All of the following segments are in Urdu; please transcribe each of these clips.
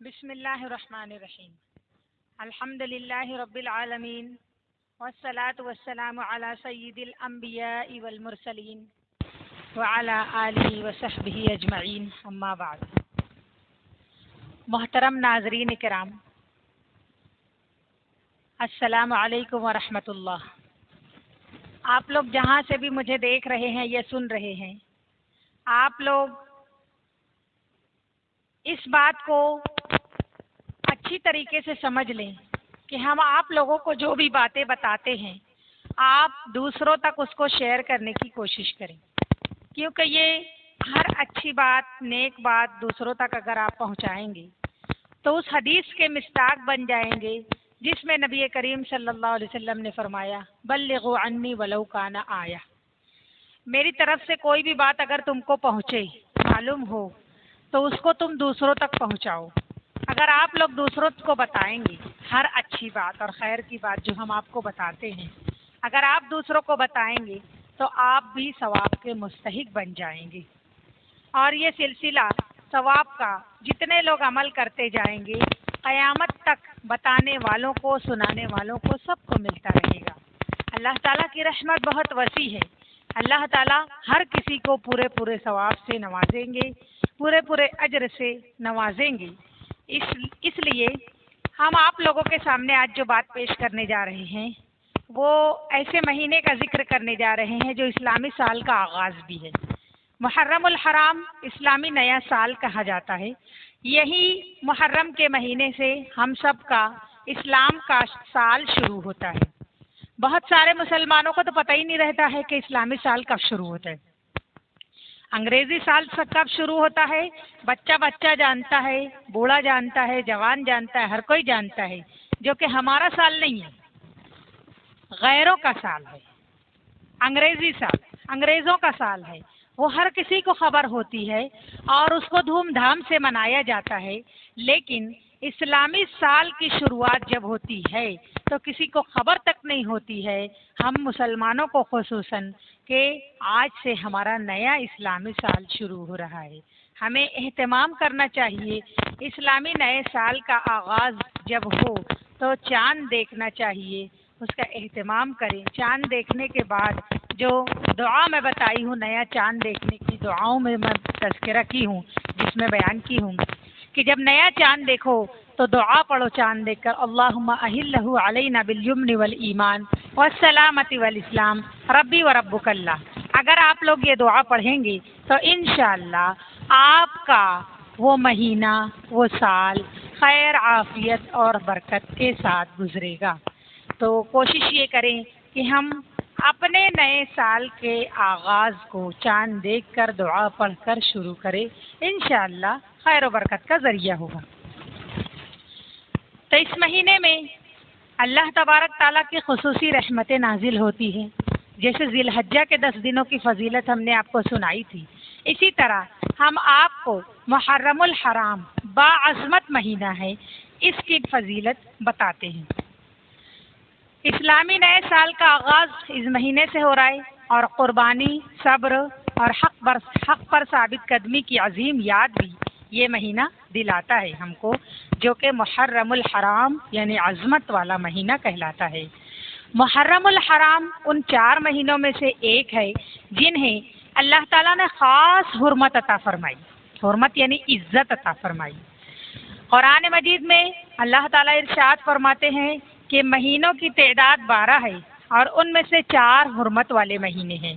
بسم اللہ الرحمن الرحیم الحمد للہ رب العالمین والصلاة والسلام علی سید الانبیاء والمرسلین وعلی آلہ وصحبہ اجمعین اما بعد۔ محترم ناظرین کرام، السلام علیکم ورحمۃ اللہ۔ آپ لوگ جہاں سے بھی مجھے دیکھ رہے ہیں یا سن رہے ہیں، آپ لوگ اس بات کو اچھی طریقے سے سمجھ لیں کہ ہم آپ لوگوں کو جو بھی باتیں بتاتے ہیں، آپ دوسروں تک اس کو شیئر کرنے کی کوشش کریں، کیونکہ یہ ہر اچھی بات، نیک بات دوسروں تک اگر آپ پہنچائیں گے تو اس حدیث کے مصداق بن جائیں گے جس میں نبی کریم صلی اللہ علیہ وسلم نے فرمایا، بلغوا عنی ولو کان آیہ۔ میری طرف سے کوئی بھی بات اگر تم کو پہنچے، معلوم ہو، تو اس کو تم دوسروں تک پہنچاؤ۔ اگر آپ لوگ دوسروں کو بتائیں گے ہر اچھی بات اور خیر کی بات جو ہم آپ کو بتاتے ہیں، اگر آپ دوسروں کو بتائیں گے تو آپ بھی ثواب کے مستحق بن جائیں گے، اور یہ سلسلہ ثواب کا جتنے لوگ عمل کرتے جائیں گے، قیامت تک بتانے والوں کو، سنانے والوں کو، سب کو ملتا رہے گا۔ اللہ تعالیٰ کی رحمت بہت وسیع ہے۔ اللہ تعالیٰ ہر کسی کو پورے ثواب سے نوازیں گے، پورے اجر سے نوازیں گے۔ اس لیے ہم آپ لوگوں کے سامنے آج جو بات پیش کرنے جا رہے ہیں وہ ایسے مہینے کا ذکر کرنے جا رہے ہیں جو اسلامی سال کا آغاز بھی ہے۔ محرم الحرام اسلامی نیا سال کہا جاتا ہے۔ یہی محرم کے مہینے سے ہم سب کا اسلام کا سال شروع ہوتا ہے۔ بہت سارے مسلمانوں کو تو پتہ ہی نہیں رہتا ہے کہ اسلامی سال کب شروع ہوتا ہے۔ انگریزی سال کب شروع ہوتا ہے بچہ جانتا ہے، بوڑھا جانتا ہے، جوان جانتا ہے، ہر کوئی جانتا ہے، جو کہ ہمارا سال نہیں ہے، غیروں کا سال ہے۔ انگریزی سال انگریزوں کا سال ہے، وہ ہر کسی کو خبر ہوتی ہے اور اس کو دھوم دھام سے منایا جاتا ہے، لیکن اسلامی سال کی شروعات جب ہوتی ہے تو کسی کو خبر تک نہیں ہوتی ہے، ہم مسلمانوں کو خصوصاً، کہ آج سے ہمارا نیا اسلامی سال شروع ہو رہا ہے۔ ہمیں اہتمام کرنا چاہیے۔ اسلامی نئے سال کا آغاز جب ہو تو چاند دیکھنا چاہیے، اس کا اہتمام کریں۔ چاند دیکھنے کے بعد جو دعا میں بتائی ہوں، نیا چاند دیکھنے کی دعاؤں میں تذکرہ کی ہوں، جس میں بیان کی ہوں کہ جب نیا چاند دیکھو تو دعا پڑھو چاند دیکھ کر، اللہم اہلہ علینا بالیمن والایمان والسلامۃ والاسلام ربی وربک اللہ۔ اگر آپ لوگ یہ دعا پڑھیں گے تو انشاءاللہ آپ کا وہ مہینہ، وہ سال خیر، عافیت اور برکت کے ساتھ گزرے گا۔ تو کوشش یہ کریں کہ ہم اپنے نئے سال کے آغاز کو چاند دیکھ کر، دعا پڑھ کر شروع کریں، انشاءاللہ خیر و برکت کا ذریعہ ہوگا۔ تو اس مہینے میں اللہ تبارک تعالیٰ کی خصوصی رحمتیں نازل ہوتی ہیں۔ جیسے ذی الحجہ کے 10 دنوں کی فضیلت ہم نے آپ کو سنائی تھی، اسی طرح ہم آپ کو محرم الحرام باعظمت مہینہ ہے، اس کی فضیلت بتاتے ہیں۔ اسلامی نئے سال کا آغاز اس مہینے سے ہو رہا ہے، اور قربانی، صبر اور حق پر ثابت قدمی کی عظیم یاد بھی یہ مہینہ دلاتا ہے ہم کو، جو کہ محرم الحرام یعنی عظمت والا مہینہ کہلاتا ہے۔ محرم الحرام ان 4 مہینوں میں سے ایک ہے جنہیں اللہ تعالیٰ نے خاص حرمت عطا فرمائی۔ حرمت یعنی عزت عطا فرمائی۔ قرآن مجید میں اللہ تعالیٰ ارشاد فرماتے ہیں کہ مہینوں کی تعداد 12 ہے، اور ان میں سے 4 حرمت والے مہینے ہیں۔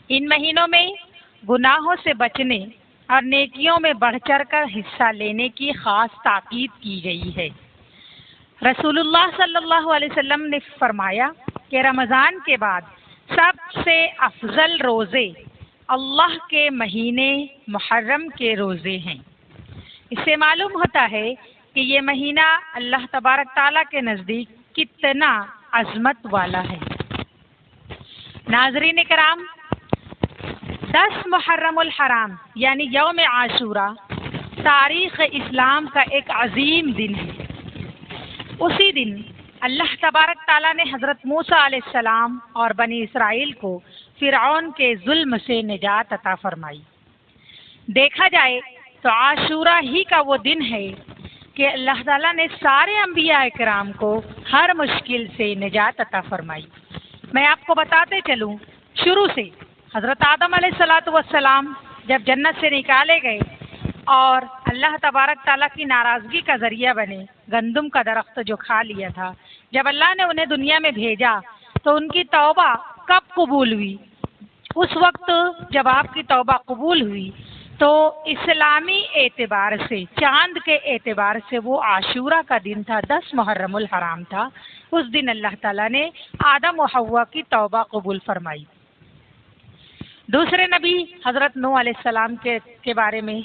ان مہینوں میں گناہوں سے بچنے اور نیکیوں میں بڑھ چڑھ کر حصہ لینے کی خاص تاکید کی گئی ہے۔ رسول اللہ صلی اللہ علیہ وسلم نے فرمایا کہ رمضان کے بعد سب سے افضل روزے اللہ کے مہینے محرم کے روزے ہیں۔ اس سے معلوم ہوتا ہے کہ یہ مہینہ اللہ تبارک تعالیٰ کے نزدیک کتنا عظمت والا ہے۔ ناظرین کرام، 10 محرم الحرام یعنی یوم عاشوراء تاریخ اسلام کا ایک عظیم دن ہے۔ اسی دن اللہ تبارک تعالیٰ نے حضرت موسیٰ علیہ السلام اور بنی اسرائیل کو فرعون کے ظلم سے نجات عطا فرمائی۔ دیکھا جائے تو عاشوراء ہی کا وہ دن ہے کہ اللہ تعالیٰ نے سارے انبیاء کرام کو ہر مشکل سے نجات عطا فرمائی۔ میں آپ کو بتاتے چلوں، شروع سے حضرت آدم علیہ الصلاۃ والسلام جب جنت سے نکالے گئے اور اللہ تبارک تعالیٰ کی ناراضگی کا ذریعہ بنے، گندم کا درخت جو کھا لیا تھا، جب اللہ نے انہیں دنیا میں بھیجا تو ان کی توبہ کب قبول ہوئی؟ اس وقت جب آپ کی توبہ قبول ہوئی تو اسلامی اعتبار سے، چاند کے اعتبار سے وہ عاشورہ کا دن تھا، 10 محرم الحرام تھا۔ اس دن اللہ تعالیٰ نے آدم و حوا کی توبہ قبول فرمائی۔ دوسرے نبی حضرت نوح علیہ السلام کے بارے میں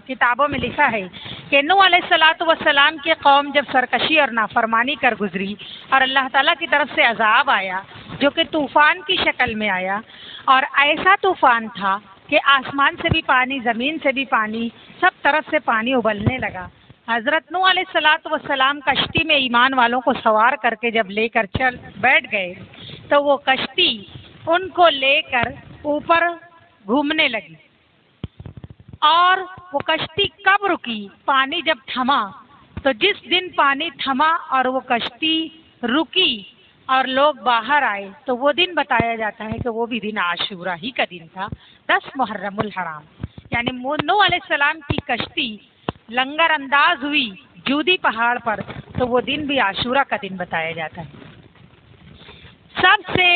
کتابوں میں لکھا ہے کہ نوح علیہ الصلاۃ والسلام کی قوم جب سرکشی اور نافرمانی کر گزری اور اللہ تعالیٰ کی طرف سے عذاب آیا جو کہ طوفان کی شکل میں آیا، اور ایسا طوفان تھا کہ آسمان سے بھی پانی، زمین سے بھی پانی، سب طرف سے پانی ابلنے لگا۔ حضرت نوح علیہ الصلاۃ والسلام کشتی میں ایمان والوں کو سوار کر کے جب لے کر چل بیٹھ گئے تو وہ کشتی ان کو لے کر اوپر گھومنے لگی، اور وہ کشتی کب رکی؟ پانی جب تھما، تو جس دن پانی تھما اور وہ کشتی رکی اور لوگ باہر آئے تو وہ دن بتایا جاتا ہے کہ وہ بھی دن عاشورہ ہی کا دن تھا، 10 محرم الحرام۔ یعنی نوح علیہ السلام کی کشتی لنگر انداز ہوئی جودی پہاڑ پر تو وہ دن بھی عاشورہ کا دن بتایا جاتا ہے۔ سب سے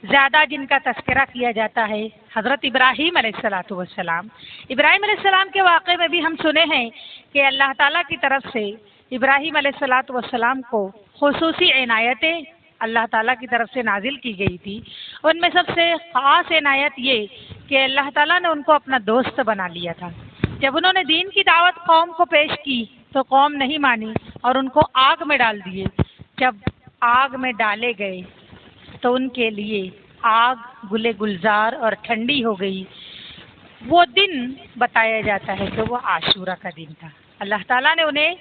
زیادہ جن کا تذکرہ کیا جاتا ہے حضرت ابراہیم علیہ الصلاۃ والسلام۔ ابراہیم علیہ السلام کے واقعے میں بھی ہم سنے ہیں کہ اللہ تعالیٰ کی طرف سے ابراہیم علیہ الصلاۃ والسلام کو خصوصی عنایتیں اللہ تعالیٰ کی طرف سے نازل کی گئی تھی۔ ان میں سب سے خاص عنایت یہ کہ اللہ تعالیٰ نے ان کو اپنا دوست بنا لیا تھا۔ جب انہوں نے دین کی دعوت قوم کو پیش کی تو قوم نہیں مانی اور ان کو آگ میں ڈال دیے۔ جب آگ میں ڈالے گئے تو ان کے لیے آگ گلے گلزار اور ٹھنڈی ہو گئی۔ وہ دن بتایا جاتا ہے کہ وہ عاشورہ کا دن تھا۔ اللہ تعالیٰ نے انہیں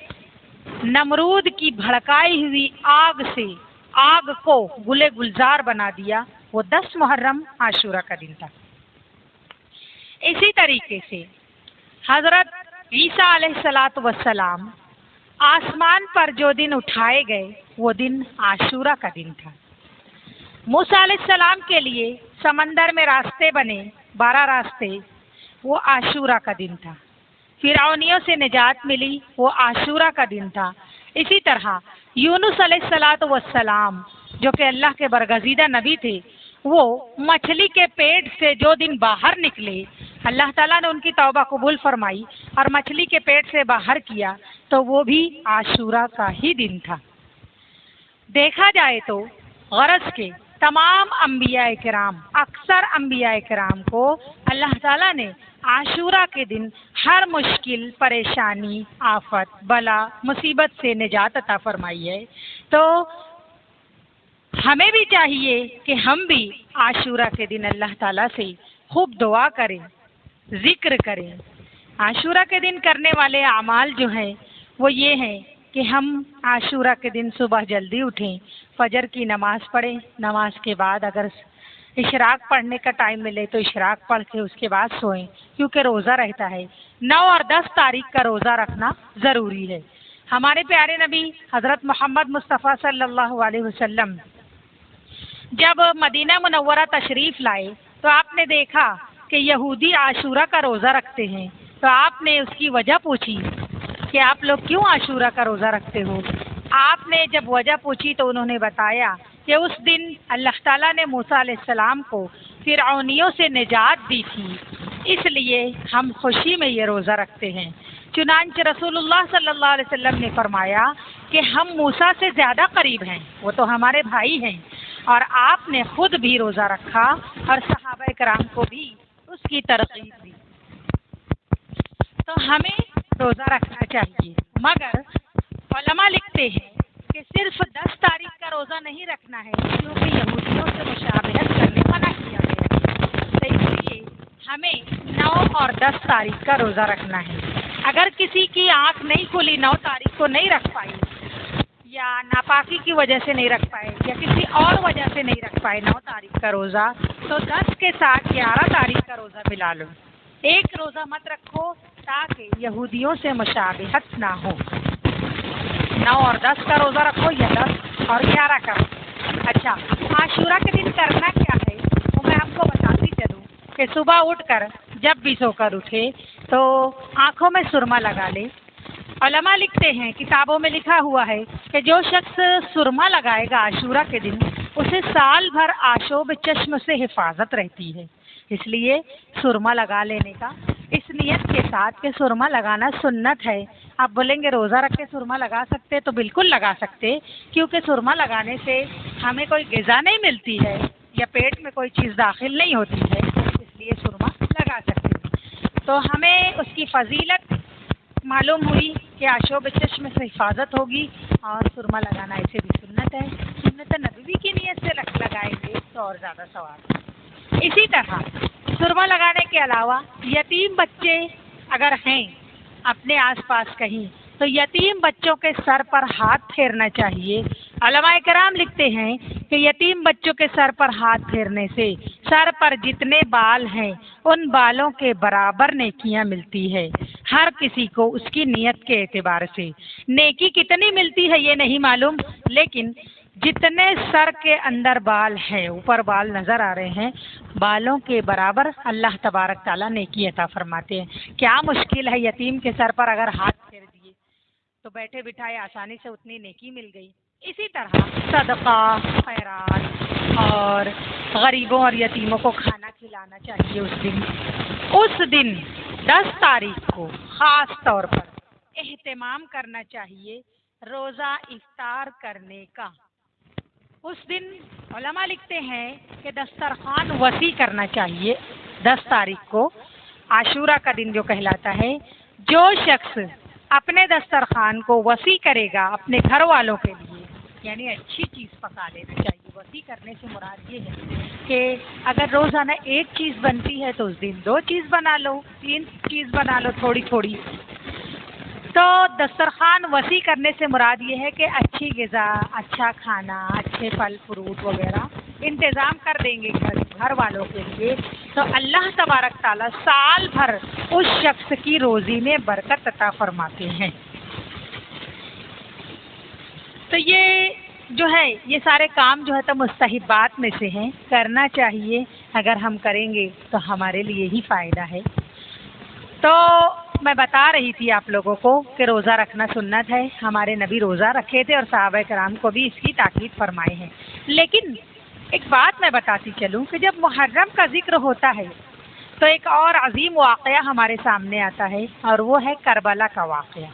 نمرود کی بھڑکائی ہوئی آگ سے آگ کو گلے گلزار بنا دیا، وہ 10 محرم عاشورہ کا دن تھا۔ اسی طریقے سے حضرت عیسیٰ علیہ الصلاۃ والسلام آسمان پر جو دن اٹھائے گئے وہ دن عاشورہ کا دن تھا۔ موسیٰ علیہ السلام کے لیے سمندر میں راستے بنے، 12 راستے، وہ عاشورہ کا دن تھا۔ فرعونیوں سے نجات ملی، وہ عاشورہ کا دن تھا۔ اسی طرح یونس علیہ الصلاۃ والسلام جو کہ اللہ کے برگزیدہ نبی تھے، وہ مچھلی کے پیٹ سے جو دن باہر نکلے، اللہ تعالیٰ نے ان کی توبہ قبول فرمائی اور مچھلی کے پیٹ سے باہر کیا تو وہ بھی عاشورہ کا ہی دن تھا۔ دیکھا جائے تو غرض کے تمام انبیاء کرام، اکثر انبیاء کرام کو اللہ تعالیٰ نے عاشورہ کے دن ہر مشکل، پریشانی، آفت، بلا، مصیبت سے نجات عطا فرمائی ہے۔ تو ہمیں بھی چاہیے کہ ہم بھی عاشورہ کے دن اللہ تعالیٰ سے خوب دعا کریں، ذکر کریں۔ عاشورہ کے دن کرنے والے اعمال جو ہیں وہ یہ ہیں کہ ہم عاشورہ کے دن صبح جلدی اٹھیں، فجر کی نماز پڑھیں، نماز کے بعد اگر اشراق پڑھنے کا ٹائم ملے تو اشراق پڑھ کے اس کے بعد سوئیں، کیونکہ روزہ رہتا ہے۔ 9 اور 10 تاریخ کا روزہ رکھنا ضروری ہے۔ ہمارے پیارے نبی حضرت محمد مصطفیٰ صلی اللہ علیہ وسلم جب مدینہ منورہ تشریف لائے تو آپ نے دیکھا کہ یہودی عاشورہ کا روزہ رکھتے ہیں، تو آپ نے اس کی وجہ پوچھی کہ آپ لوگ کیوں عاشورہ کا روزہ رکھتے ہو؟ آپ نے جب وجہ پوچھی تو انہوں نے بتایا کہ اس دن اللہ تعالیٰ نے موسیٰ علیہ السلام کو فرعونیوں سے نجات دی تھی، اس لیے ہم خوشی میں یہ روزہ رکھتے ہیں۔ چنانچہ رسول اللہ صلی اللہ علیہ وسلم نے فرمایا کہ ہم موسیٰ سے زیادہ قریب ہیں، وہ تو ہمارے بھائی ہیں، اور آپ نے خود بھی روزہ رکھا اور صحابہ کرام کو بھی اس کی ترغیب دی۔ تو ہمیں روزہ رکھنا چاہیے، مگر علماء لکھتے ہیں کہ صرف 10 تاریخ کا روزہ نہیں رکھنا ہے، کیونکہ یہودیوں سے مشابہت کرنے منع کیا گیا ہے، تو اس لیے ہمیں 9 اور 10 تاریخ کا روزہ رکھنا ہے۔ اگر کسی کی آنکھ نہیں کھلی، 9 تاریخ کو نہیں رکھ پائی، یا ناپاکی کی وجہ سے نہیں رکھ پائے، یا کسی اور وجہ سے نہیں رکھ پائے 9 تاریخ کا روزہ، تو 10 کے ساتھ 11 تاریخ کا روزہ ملا لو۔ ایک روزہ مت رکھو تاکہ یہودیوں سے مشابہت نہ ہو. 9 اور 10 کا روزہ رکھو یا 10 اور 11 کا. اچھا، عاشورہ کے دن کرنا کیا ہے وہ میں آپ کو بتاتی چلوں کہ صبح اٹھ کر جب بھی سو کر اٹھے تو آنکھوں میں سرما لگا لے. علماء لکھتے ہیں، کتابوں میں لکھا ہوا ہے کہ جو شخص سرما لگائے گا عاشورہ کے دن اسے سال بھر آشوب چشم سے حفاظت رہتی ہے. اس لیے سرما لگا لینے کا اس نیت کے ساتھ کہ سرما لگانا سنت ہے. آپ بولیں گے روزہ رکھ کے سرما لگا سکتے تو بالکل لگا سکتے، کیونکہ سرما لگانے سے ہمیں کوئی غذا نہیں ملتی ہے یا پیٹ میں کوئی چیز داخل نہیں ہوتی ہے، اس لیے سرما لگا سکتے. تو ہمیں اس کی فضیلت معلوم ہوئی کہ آشوب چشم سے حفاظت ہوگی، اور سرما لگانا ایسے بھی سنت ہے. سنت نبوی کی نیت سے لگائیں گے تو اور زیادہ ثواب. اسی طرح سرما لگانے کے علاوہ یتیم بچے اگر ہیں اپنے آس پاس کہیں تو یتیم بچوں کے سر پر ہاتھ پھیرنا چاہیے. علماء کرام لکھتے ہیں کہ یتیم بچوں کے سر پر ہاتھ پھیرنے سے سر پر جتنے بال ہیں ان بالوں کے برابر نیکیاں ملتی ہے. ہر کسی کو اس کی نیت کے اعتبار سے نیکی کتنی ملتی ہے یہ نہیں معلوم، لیکن جتنے سر کے اندر بال ہیں، اوپر بال نظر آ رہے ہیں، بالوں کے برابر اللہ تبارک تعالیٰ نیکی عطا فرماتے ہیں. کیا مشکل ہے، یتیم کے سر پر اگر ہاتھ پھیر دیے تو بیٹھے بٹھائے آسانی سے اتنی نیکی مل گئی. اسی طرح صدقہ، خیرات اور غریبوں اور یتیموں کو کھانا کھلانا چاہیے. اس دن 10 تاریخ کو خاص طور پر اہتمام کرنا چاہیے روزہ افطار کرنے کا. اس دن علماء لکھتے ہیں کہ دسترخوان وسیع کرنا چاہیے. 10 تاریخ کو عاشورہ کا دن جو کہلاتا ہے، جو شخص اپنے دسترخوان کو وسیع کرے گا اپنے گھر والوں کے لیے، یعنی اچھی چیز پکا لینا چاہیے. وسیع کرنے سے مراد یہ ہے کہ اگر روزانہ ایک چیز بنتی ہے تو اس دن 2 چیز بنا لو، 3 چیز بنا لو تھوڑی تھوڑی. تو دسترخوان وسیع کرنے سے مراد یہ ہے کہ اچھی غذا، اچھا کھانا، اچھے پھل فروٹ وغیرہ انتظام کر دیں گے گھر والوں کے لیے، تو اللہ تبارک تعالیٰ سال بھر اس شخص کی روزی میں برکت عطا فرماتے ہیں. تو یہ جو ہے یہ سارے کام جو ہے تو مستحبات میں سے ہیں، کرنا چاہیے. اگر ہم کریں گے تو ہمارے لیے ہی فائدہ ہے. تو میں بتا رہی تھی آپ لوگوں کو کہ روزہ رکھنا سنت ہے. ہمارے نبی روزہ رکھے تھے اور صحابہ کرام کو بھی اس کی تاکید فرمائے ہیں. لیکن ایک بات میں بتاتی چلوں کہ جب محرم کا ذکر ہوتا ہے تو ایک اور عظیم واقعہ ہمارے سامنے آتا ہے، اور وہ ہے کربلا کا واقعہ.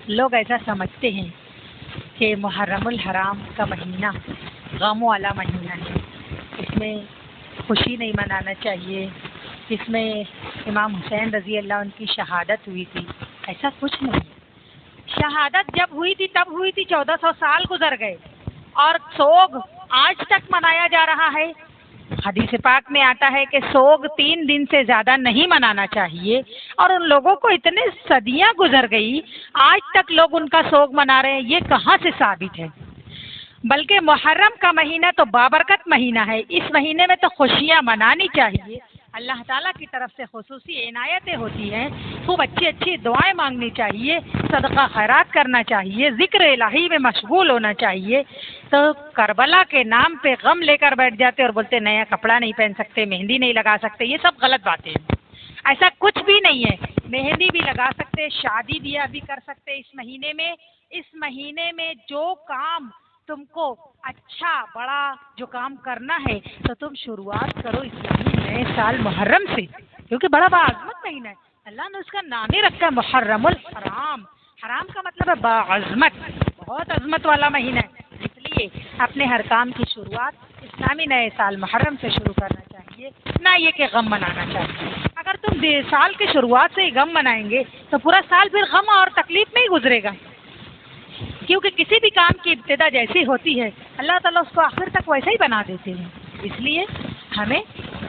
لوگ ایسا سمجھتے ہیں کہ محرم الحرام کا مہینہ غم والا مہینہ ہے، اس میں خوشی نہیں منانا چاہیے، اس میں امام حسین رضی اللہ عنہ کی شہادت ہوئی تھی. ایسا کچھ نہیں. شہادت جب ہوئی تھی تب ہوئی تھی، 1400 سال گزر گئے، اور سوگ آج تک منایا جا رہا ہے. حدیث پاک میں آتا ہے کہ سوگ 3 دن سے زیادہ نہیں منانا چاہیے، اور ان لوگوں کو اتنے صدیاں گزر گئی آج تک لوگ ان کا سوگ منا رہے ہیں. یہ کہاں سے ثابت ہے؟ بلکہ محرم کا مہینہ تو بابرکت مہینہ ہے. اس مہینے میں تو خوشیاں منانی چاہیے. اللہ تعالیٰ کی طرف سے خصوصی عنایتیں ہوتی ہیں. خوب اچھی اچھی دعائیں مانگنی چاہیے، صدقہ خیرات کرنا چاہیے، ذکر الہی میں مشغول ہونا چاہیے. تو کربلا کے نام پہ غم لے کر بیٹھ جاتے اور بولتے نیا کپڑا نہیں پہن سکتے، مہندی نہیں لگا سکتے. یہ سب غلط باتیں ہیں. ایسا کچھ بھی نہیں ہے. مہندی بھی لگا سکتے، شادی بیاہ بھی کر سکتے اس مہینے میں. اس مہینے میں جو کام تم کو اچھا بڑا جو کام کرنا ہے تو تم شروعات کرو اسلامی نئے سال محرم سے، کیونکہ بڑا باعظمت مہینہ ہے. اللہ نے اس کا نام ہی رکھا ہے محرم الحرام. حرام کا مطلب ہے باعظمت، بہت عظمت والا مہینہ ہے. اس لیے اپنے ہر کام کی شروعات اسلامی نئے سال محرم سے شروع کرنا چاہیے، نہ یہ کہ غم منانا چاہیے. اگر تم سال کی شروعات سے ہی غم منائیں گے تو پورا سال پھر غم اور تکلیف میں ہی گزرے گا. کیونکہ کسی بھی کام کی ابتدا جیسی ہوتی ہے اللہ تعالیٰ اس کو آخر تک ویسا ہی بنا دیتے ہیں. اس لیے ہمیں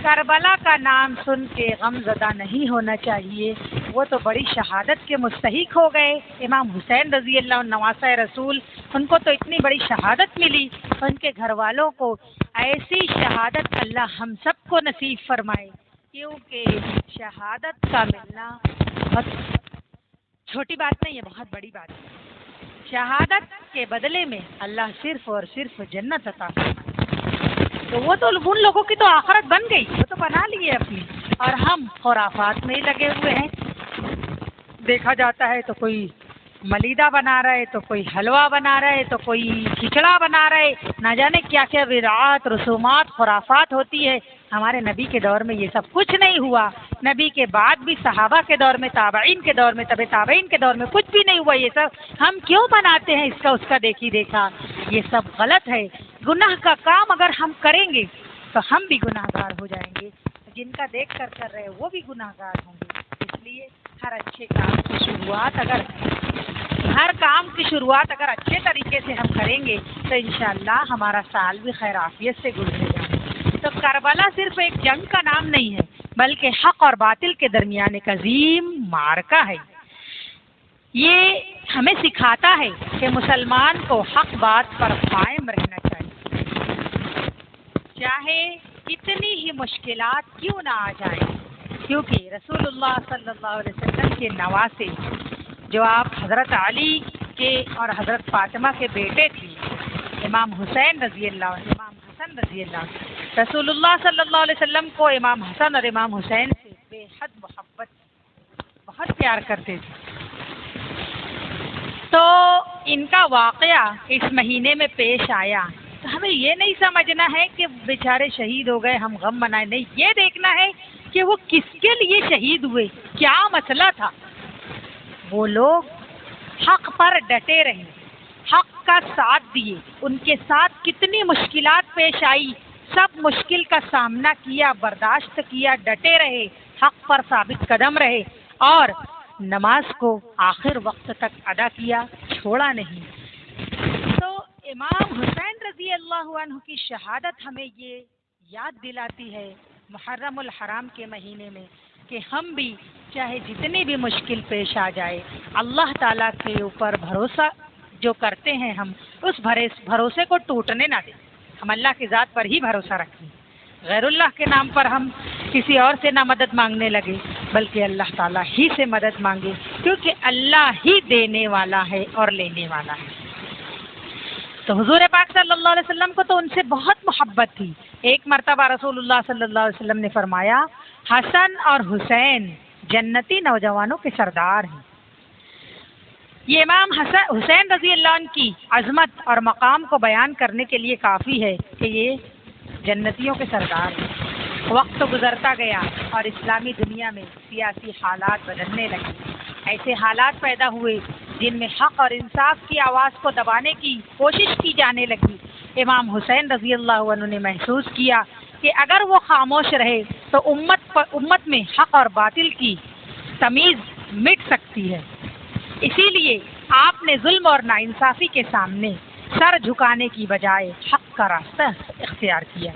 کربلا کا نام سن کے غم زدہ نہیں ہونا چاہیے. وہ تو بڑی شہادت کے مستحق ہو گئے. امام حسین رضی اللہ عنہ نواسہ رسول، ان کو تو اتنی بڑی شہادت ملی. ان کے گھر والوں کو ایسی شہادت اللہ ہم سب کو نصیب فرمائے. کیونکہ شہادت کا ملنا بہت چھوٹی بات نہیں ہے، بہت بڑی بات ہے۔ شہادت کے بدلے میں اللہ صرف اور صرف جنت عطا کرتا، تو وہ تو ان لوگوں کی تو آخرت بن گئی، وہ تو بنا لیے اپنی، اور ہم خرافات میں ہی لگے ہوئے ہیں۔ دیکھا جاتا ہے تو کوئی ملیدہ بنا رہے، تو کوئی حلوہ بنا رہے، تو کوئی کھچڑا بنا رہے، نہ جانے کیا کیا بدعات، رسومات، خرافات ہوتی ہے۔ ہمارے نبی کے دور میں یہ سب کچھ نہیں ہوا، نبی کے بعد بھی صحابہ کے دور میں، تابعین کے دور میں، تبع تابعین کے دور میں کچھ بھی نہیں ہوا۔ یہ سب ہم کیوں بناتے ہیں اس کا اس کا دیکھی دیکھا؟ یہ سب غلط ہے۔ گناہ کا کام اگر ہم کریں گے تو ہم بھی گناہ گار ہو جائیں گے، جن کا دیکھ کر رہے وہ بھی گناہ گار ہوں گے۔ اس لیے ہر اچھے کام کی شروعات اگر اچھے طریقے سے ہم کریں گے تو انشاءاللہ ہمارا سال بھی خیر عافیت سے گزرے گا۔ تو کربلا صرف ایک جنگ کا نام نہیں ہے، بلکہ حق اور باطل کے درمیان ایک عظیم معرکہ ہے۔ یہ ہمیں سکھاتا ہے کہ مسلمان کو حق بات پر قائم رہنا چاہیے، چاہے کتنی ہی مشکلات کیوں نہ آ جائیں، کیونکہ رسول اللہ صلی اللہ علیہ وسلم کے نواسے جو آپ حضرت علی کے اور حضرت فاطمہ کے بیٹے تھے، امام حسین رضی اللہ عنہ، امام حسن رضی اللہ عنہ، رسول اللہ صلی اللہ علیہ وسلم کو امام حسن اور امام حسین سے بے حد محبت، بہت پیار کرتے تھے۔ تو ان کا واقعہ اس مہینے میں پیش آیا تو ہمیں یہ نہیں سمجھنا ہے کہ بیچارے شہید ہو گئے ہم غم منائیں، نہیں، یہ دیکھنا ہے کہ وہ کس کے لیے شہید ہوئے، کیا مسئلہ تھا۔ وہ لوگ حق پر ڈٹے رہے، حق کا ساتھ دیے، ان کے ساتھ کتنی مشکلات پیش آئی، سب مشکل کا سامنا کیا، برداشت کیا، ڈٹے رہے، حق پر ثابت قدم رہے اور نماز کو آخر وقت تک ادا کیا، چھوڑا نہیں۔ تو امام حسین رضی اللہ عنہ کی شہادت ہمیں یہ یاد دلاتی ہے محرم الحرام کے مہینے میں کہ ہم بھی چاہے جتنی بھی مشکل پیش آ جائے، اللہ تعالیٰ کے اوپر بھروسہ جو کرتے ہیں ہم اس بھروسے کو ٹوٹنے نہ دیں، ہم اللہ کی ذات پر ہی بھروسہ رکھیں، غیر اللہ کے نام پر ہم کسی اور سے نہ مدد مانگنے لگے بلکہ اللہ تعالیٰ ہی سے مدد مانگے، کیونکہ اللہ ہی دینے والا ہے اور لینے والا ہے۔ تو حضور پاک صلی اللہ علیہ وسلم کو تو ان سے بہت محبت تھی۔ ایک مرتبہ رسول اللہ صلی اللہ علیہ وسلم نے فرمایا، حسن اور حسین جنتی نوجوانوں کے سردار ہیں۔ یہ امام حسین رضی اللہ عنہ کی عظمت اور مقام کو بیان کرنے کے لیے کافی ہے کہ یہ جنتیوں کے سردار ہیں۔ وقت گزرتا گیا اور اسلامی دنیا میں سیاسی حالات بدلنے لگے، ایسے حالات پیدا ہوئے جن میں حق اور انصاف کی آواز کو دبانے کی کوشش کی جانے لگی۔ امام حسین رضی اللہ عنہ نے محسوس کیا کہ اگر وہ خاموش رہے تو امت میں حق اور باطل کی تمیز مٹ سکتی ہے۔ اسی لیے آپ نے ظلم اور ناانصافی کے سامنے سر جھکانے کی بجائے حق کا راستہ اختیار کیا۔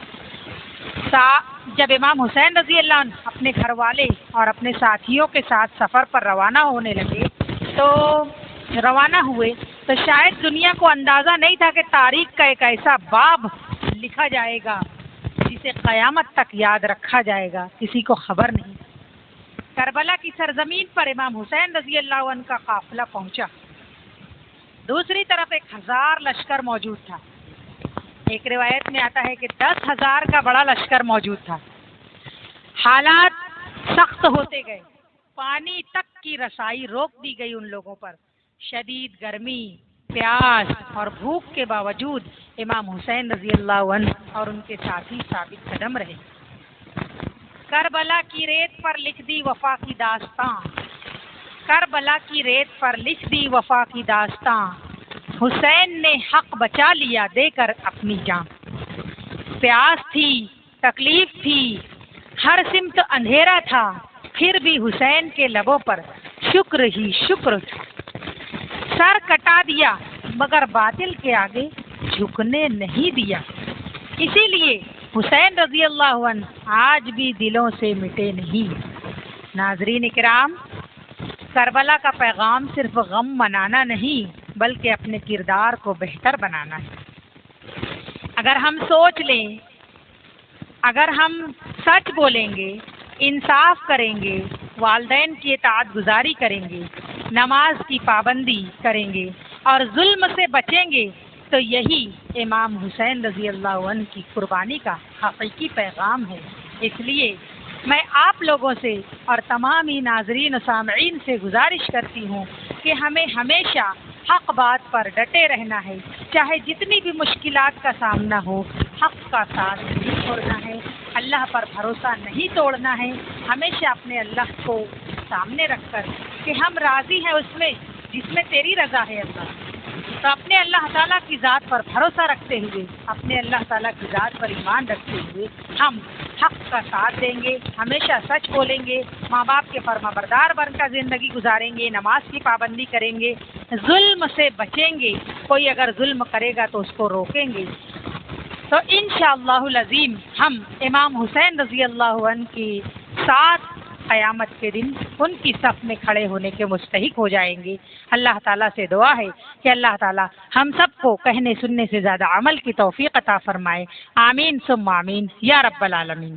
جب امام حسین رضی اللہ عنہ اپنے گھر والے اور اپنے ساتھیوں کے ساتھ سفر پر روانہ ہوئے تو شاید دنیا کو اندازہ نہیں تھا کہ تاریخ کا ایک ایسا باب لکھا جائے گا جسے قیامت تک یاد رکھا جائے گا، کسی کو خبر نہیں۔ کربلا کی سرزمین پر امام حسین رضی اللہ عنہ کا قافلہ پہنچا، دوسری طرف 1000 لشکر موجود تھا۔ ایک روایت میں آتا ہے کہ 10,000 کا بڑا لشکر موجود تھا۔ حالات سخت ہوتے گئے، پانی تک کی رسائی روک دی گئی ان لوگوں پر، شدید گرمی، پیاس اور بھوک کے باوجود امام حسین رضی اللہ عنہ اور ان کے ساتھی ثابت قدم رہے۔ کربلا کی ریت پر لکھ دی وفا کی داستاں، کربلا کی ریت پر لکھ دی وفا کی داستاں، حسین نے حق بچا لیا دے کر اپنی جان۔ پیاس تھی، تکلیف تھی، ہر سمت اندھیرا تھا، پھر بھی حسین کے لبوں پر شکر ہی شکر تھا۔ سر کٹا دیا مگر باطل کے آگے جھکنے نہیں دیا۔ اسی لیے حسین رضی اللہ عنہ آج بھی دلوں سے مٹے نہیں۔ ناظرین کرام، کربلا کا پیغام صرف غم منانا نہیں بلکہ اپنے کردار کو بہتر بنانا ہے۔ اگر ہم سوچ لیں، اگر ہم سچ بولیں گے انصاف کریں گے، والدین کی اطاعت گزاری کریں گے، نماز کی پابندی کریں گے اور ظلم سے بچیں گے، تو یہی امام حسین رضی اللہ عنہ کی قربانی کا حقیقی پیغام ہے۔ اس لیے میں آپ لوگوں سے اور تمام ہی ناظرین و سامعین سے گزارش کرتی ہوں کہ ہمیں ہمیشہ حق بات پر ڈٹے رہنا ہے، چاہے جتنی بھی مشکلات کا سامنا ہو، حق کا ساتھ نہیں چھوڑنا ہے، اللہ پر بھروسہ نہیں توڑنا ہے، ہمیشہ اپنے اللہ کو سامنے رکھ کر کہ ہم راضی ہیں اس میں جس میں تیری رضا ہے اللہ، تو اپنے اللہ تعالیٰ کی ذات پر بھروسہ رکھتے ہوئے، اپنے اللہ تعالیٰ کی ذات پر ایمان رکھتے ہوئے ہم حق کا ساتھ دیں گے، ہمیشہ سچ بولیں گے، ماں باپ کے فرما بردار بن کر زندگی گزاریں گے، نماز کی پابندی کریں گے، ظلم سے بچیں گے، کوئی اگر ظلم کرے گا تو اس کو روکیں گے، تو انشاءاللہ العظیم ہم امام حسین رضی اللہ عنہ کی ساتھ قیامت کے دن ان کی صف میں کھڑے ہونے کے مستحق ہو جائیں گے۔ اللہ تعالیٰ سے دعا ہے کہ اللہ تعالیٰ ہم سب کو کہنے سننے سے زیادہ عمل کی توفیق عطا فرمائے۔ آمین ثم آمین یا رب العالمین۔